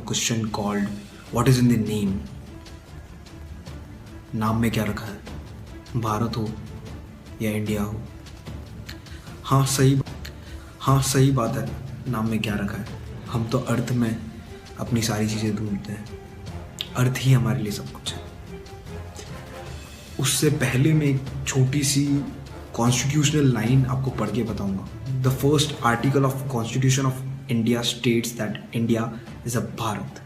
Question called what is in the name. नाम में क्या रखा है, भारत हो या इंडिया हो। हाँ सही बात है, नाम में क्या रखा है। हम तो अर्थ में अपनी सारी चीज़ें ढूंढते हैं, अर्थ ही हमारे लिए सब कुछ है। उससे पहले मैं एक छोटी सी कॉन्स्टिट्यूशनल लाइन आपको पढ़ के बताऊंगा। The first article of constitution of India states that India is a Bharat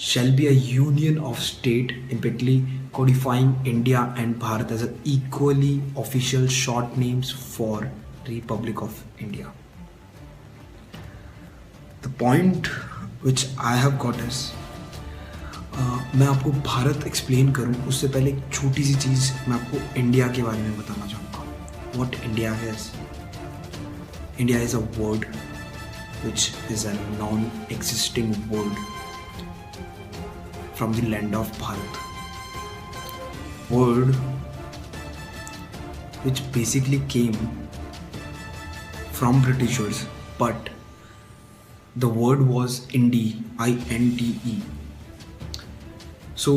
shall be a union of state implicitly codifying India and Bharat as equally official short names for Republic of India. The point which I have got is मैं आपको Bharat explain करूं उससे पहले एक छोटी सी चीज़ मैं आपको India के बारे में बताना चाहूँगा। What India is? India is a word which is a non-existing word from the land of Bharat. Word which basically came from Britishers, but the word was Inde, I-N-D-E. So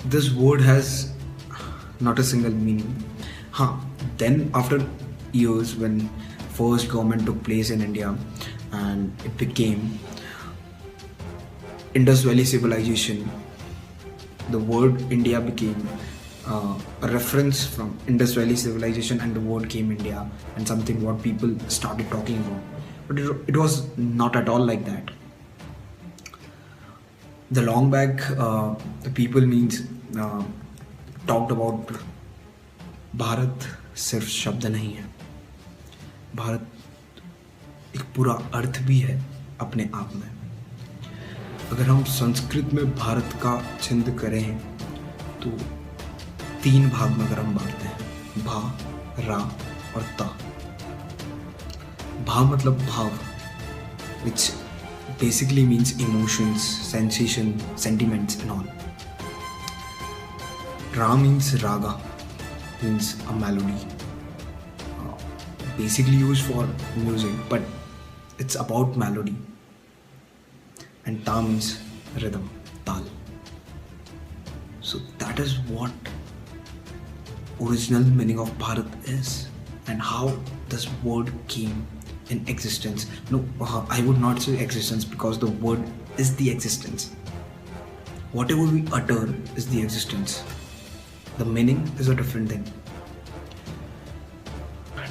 this word has not a single meaning. Then after years when first government took place in India and it became Indus Valley civilization, the word India became a reference from Indus Valley civilization and the word came India and something what people started talking about. But it was not at all like that. The long back the people means talked about Bharat सिर्फ शब्द नहीं है, भारत एक पूरा अर्थ भी है अपने आप में। अगर हम संस्कृत में भारत का छिंद करें तो 3 भाग में अगर हम बांटते हैं, भा, रा और ता। भा मतलब भाव, which basically means emotions, sensation, sentiments and all. Ra means raga, means a melody, basically used for music, but it's about melody. And ta means rhythm, tal. So that is what original meaning of Bharat is and how this word came in existence. No, I would not say existence because the word is the existence. Whatever we utter is the existence. The meaning is a different thing.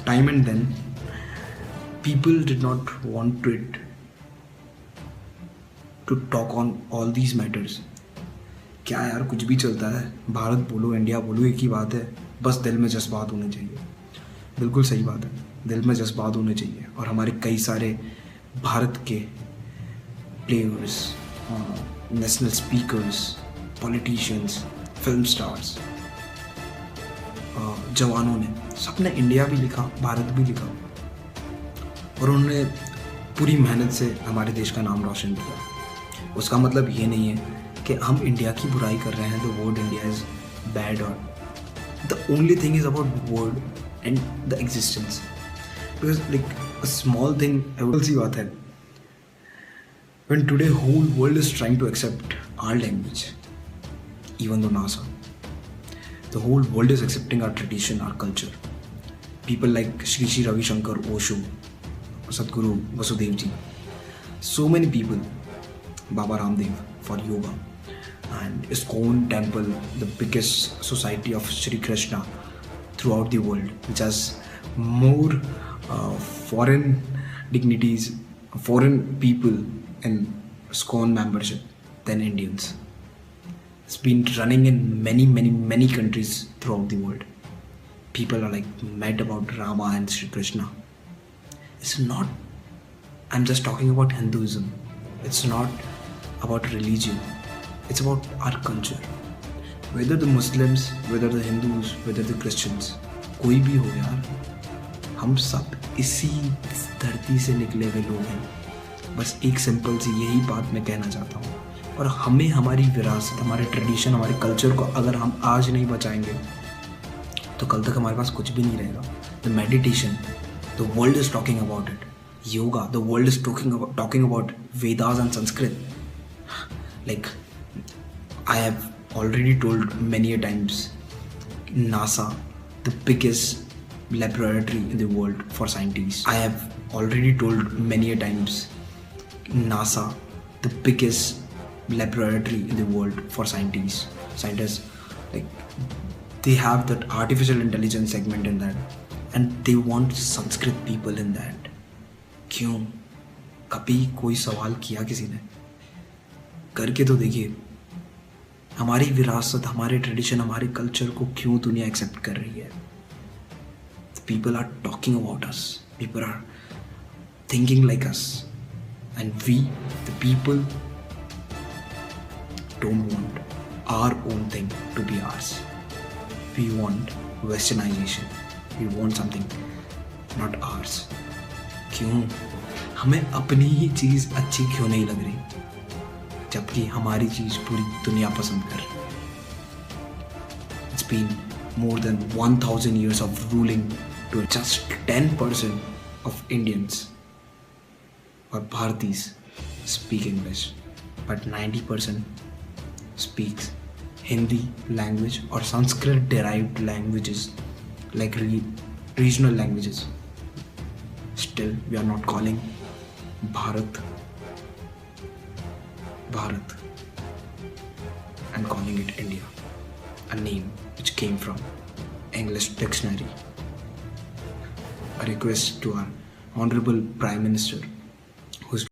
Time and then, people did not want it to talk on all these matters. क्या यार कुछ भी चलता है, भारत बोलो India बोलो एक ही बात है, बस दिल में जज्बात होने चाहिए। बिल्कुल सही बात है, दिल में जज्बात होने चाहिए। और हमारे कई सारे भारत के players, national speakers, politicians, film stars, जवानों ने सबने इंडिया भी लिखा, भारत भी लिखा और उन्होंने पूरी मेहनत से हमारे देश का नाम रोशन किया। उसका मतलब ये नहीं है कि हम इंडिया की बुराई कर रहे हैं, the word India is bad और the only thing is about word and the existence. Because like a small thing, सी बात है, when today whole world is trying to accept our language, even though NASA, the whole world is accepting our tradition, our culture. People like Shri Ravi Shankar, Osho, Sadhguru Vasudev ji, so many people, Baba Ramdev for yoga, and ISKCON temple, the biggest society of Shri Krishna throughout the world, which has more foreign dignitaries, foreign people in ISKCON membership than Indians. It's been running in many countries throughout the world. People are like mad about Rama and Shri Krishna. It's not, I'm just talking about Hinduism. It's not about religion. It's about our culture. Whether the Muslims, whether the Hindus, whether the Christians, कोई भी हो यार, हम सब इसी धरती से निकले हुए लोग हैं। बस एक सिंपल सी यही बात मैं कहना चाहता हूँ। और हमें हमारी विरासत, हमारे ट्रेडिशन, हमारे कल्चर को अगर हम आज नहीं बचाएंगे तो कल तक हमारे पास कुछ भी नहीं रहेगा। The meditation, the world is talking about it. Yoga, the world is talking about Vedas and Sanskrit. Like, I have already told many a times, NASA, the biggest laboratory in the world for scientists. I have already told many a times, NASA, the biggest laboratory in the world for scientists. Scientists, like, they have that artificial intelligence segment in that, and they want Sanskrit people in that. क्यों? कभी कोई सवाल किया किसी ने? करके तो देखिए. हमारी विरासत, हमारे ट्रेडिशन, हमारे कल्चर को क्यों दुनिया एक्सेप्ट कर रही है? People are talking about us. People are thinking like us. And we, the people, don't want our own thing to be ours. We want westernization. We want something not ours. क्यों? हमें अपनी ही चीज़ अच्छी क्यों नहीं लग रही, जबकि हमारी चीज़ पूरी दुनिया पसंद कर रही है? It's been more than 1000 years of ruling to just 10% of Indians or Bharatis speak English, but 90% speaks Hindi language or Sanskrit derived languages like regional languages. Still, we are not calling Bharat and calling it India, a name which came from English dictionary. A request to our Honorable Prime Minister